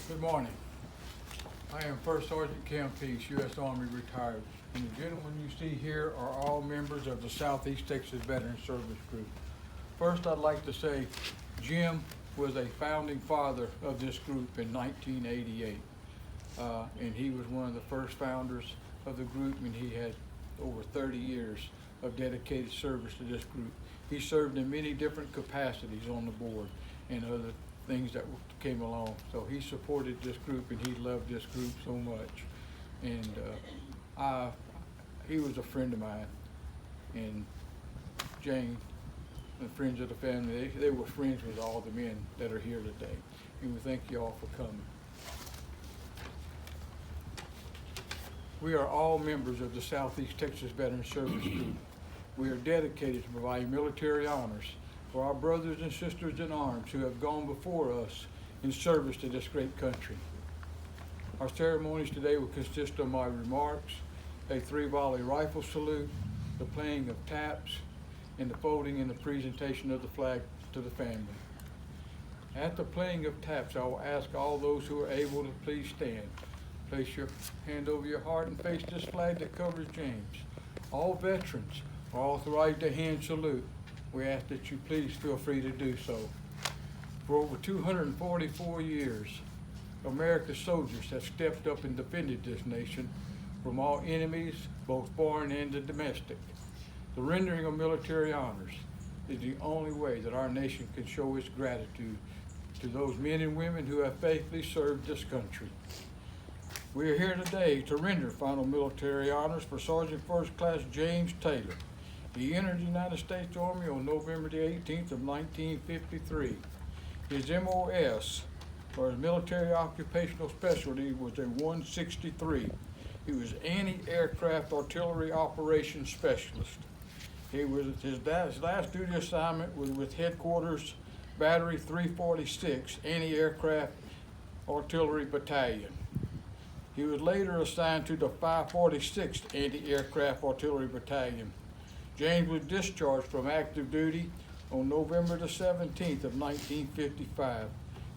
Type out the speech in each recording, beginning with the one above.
Good morning. I am First Sergeant Cam Peace, U.S. Army retired, and the gentlemen you see here are all members of the Southeast Texas Veteran Service Group. First, I'd like to say Jim was a founding father of this group in 1988, and he was one of the first founders of the group, and he had over 30 years of dedicated service to this group. He served in many different capacities on the board and other things that came along. So he supported this group and he loved this group so much. And he was a friend of mine. And Jane, the friends of the family, they were friends with all the men that are here today. And we thank you all for coming. We are all members of the Southeast Texas Veteran Service Group. We are dedicated to providing military honors for our brothers and sisters in arms who have gone before us in service to this great country. Our ceremonies today will consist of my remarks, a 3-volley rifle salute, the playing of taps, and the folding and the presentation of the flag to the family. At the playing of taps, I will ask all those who are able to please stand. Place your hand over your heart and face this flag that covers James. All veterans are authorized to hand salute. We ask that you please feel free to do so. For over 244 years, America's soldiers have stepped up and defended this nation from all enemies, both foreign and domestic. The rendering of military honors is the only way that our nation can show its gratitude to those men and women who have faithfully served this country. We are here today to render final military honors for Sergeant First Class James Taylor. He entered the United States Army on November the 18th of 1953. His MOS, or his military occupational specialty, was a 163. He was anti-aircraft artillery operations specialist. His last duty assignment was with Headquarters Battery 346 Anti-Aircraft Artillery Battalion. He was later assigned to the 546th Anti-Aircraft Artillery Battalion. James was discharged from active duty on November the 17th of 1955,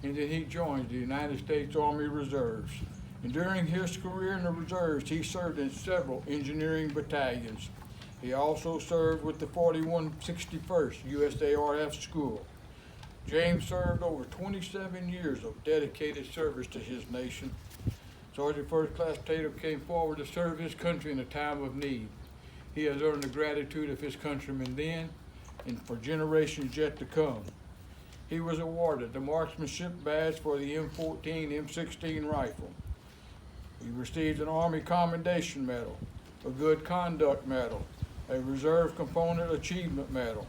and then he joined the United States Army Reserves. And during his career in the Reserves, he served in several engineering battalions. He also served with the 4161st USARF School. James served over 27 years of dedicated service to his nation. Sergeant First Class Taylor came forward to serve his country in a time of need. He has earned the gratitude of his countrymen then and for generations yet to come. He was awarded the Marksmanship Badge for the M14 M16 rifle. He received an Army Commendation Medal, a Good Conduct Medal, a Reserve Component Achievement Medal,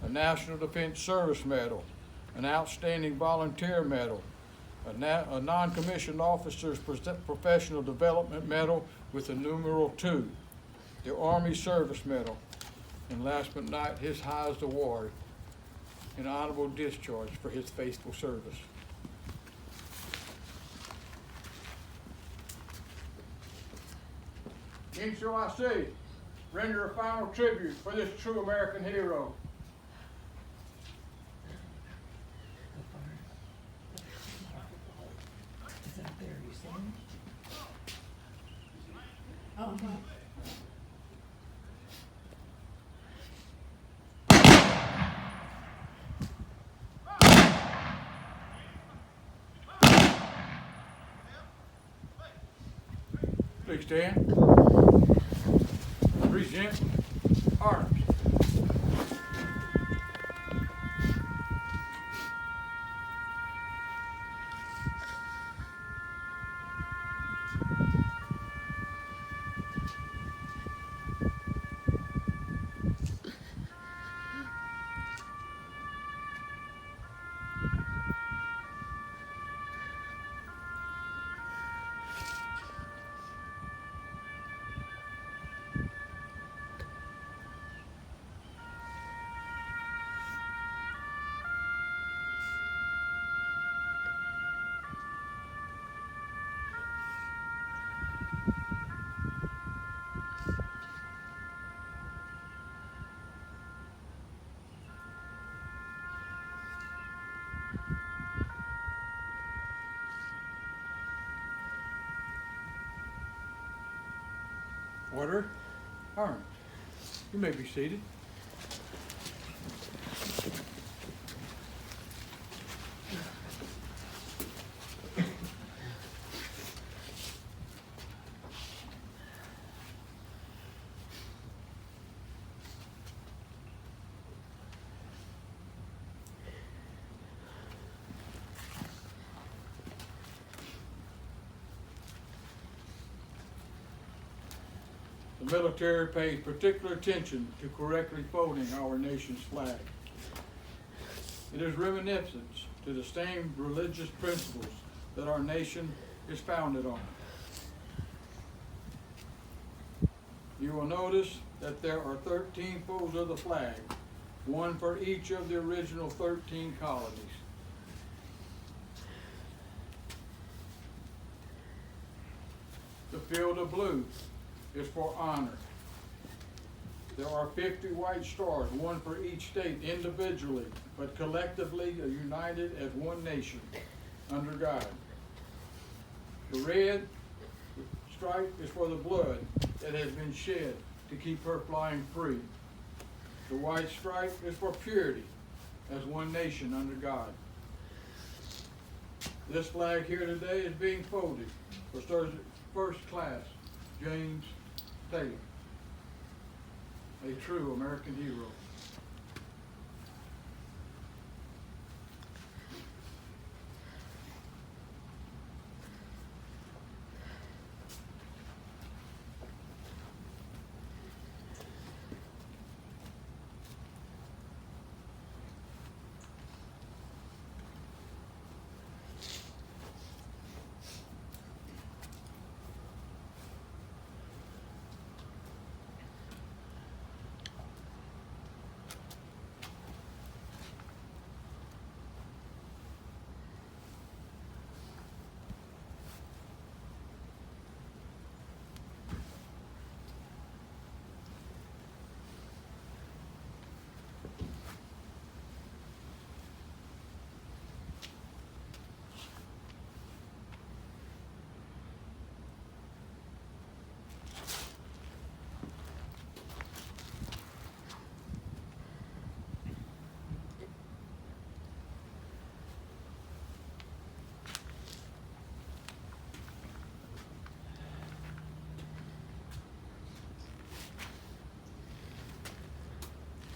a National Defense Service Medal, an Outstanding Volunteer Medal, a Non-Commissioned Officer's Professional Development Medal with a numeral 2, the Army Service Medal, and last but not his highest award, an honorable discharge for his faithful service. And so I say, render a final tribute for this true American hero. Is that there, you see him? Oh, no. Please stand. Present arms. Order. Arms. You may be seated. The military pays particular attention to correctly folding our nation's flag. It is reminiscent to the same religious principles that our nation is founded on. You will notice that there are 13 folds of the flag, one for each of the original 13 colonies. The field of blue is for honor. There are 50 white stars, one for each state individually, but collectively united as one nation under God. The red stripe is for the blood that has been shed to keep her flying free. The white stripe is for purity as one nation under God. This flag here today is being folded for First Class James Taylor, a true American hero.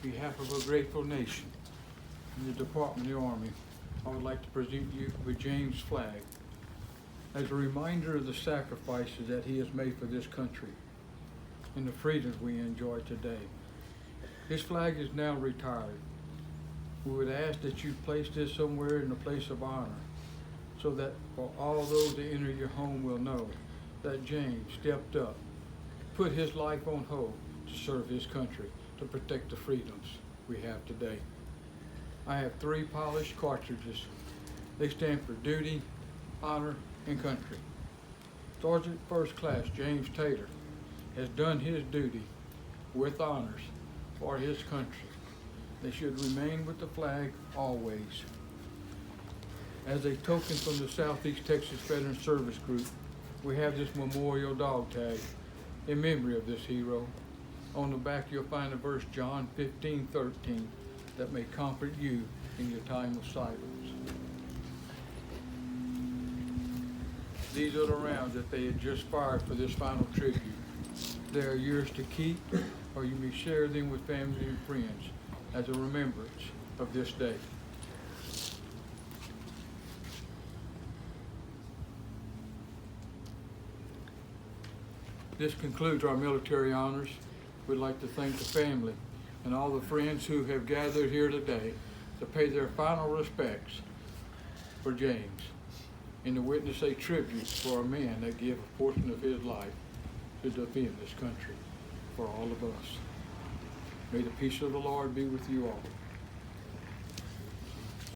On behalf of a grateful nation and the Department of the Army, I would like to present you with James' flag as a reminder of the sacrifices that he has made for this country and the freedoms we enjoy today. This flag is now retired. We would ask that you place this somewhere in a place of honor so that for all those that enter your home will know that James stepped up, put his life on hold to serve his country, to protect the freedoms we have today. I have 3 polished cartridges. They stand for duty, honor, and country. Sergeant First Class James Taylor has done his duty with honors for his country. They should remain with the flag always. As a token from the Southeast Texas Veteran Service Group, we have this memorial dog tag in memory of this hero. On the back you'll find a verse, John 15:13, that may comfort you in your time of silence. These are the rounds that they had just fired for this final tribute. They are yours to keep, or you may share them with family and friends as a remembrance of this day. This concludes our military honors. We'd like to thank the family and all the friends who have gathered here today to pay their final respects for James and to witness a tribute for a man that gave a portion of his life to defend this country for all of us. May the peace of the Lord be with you all.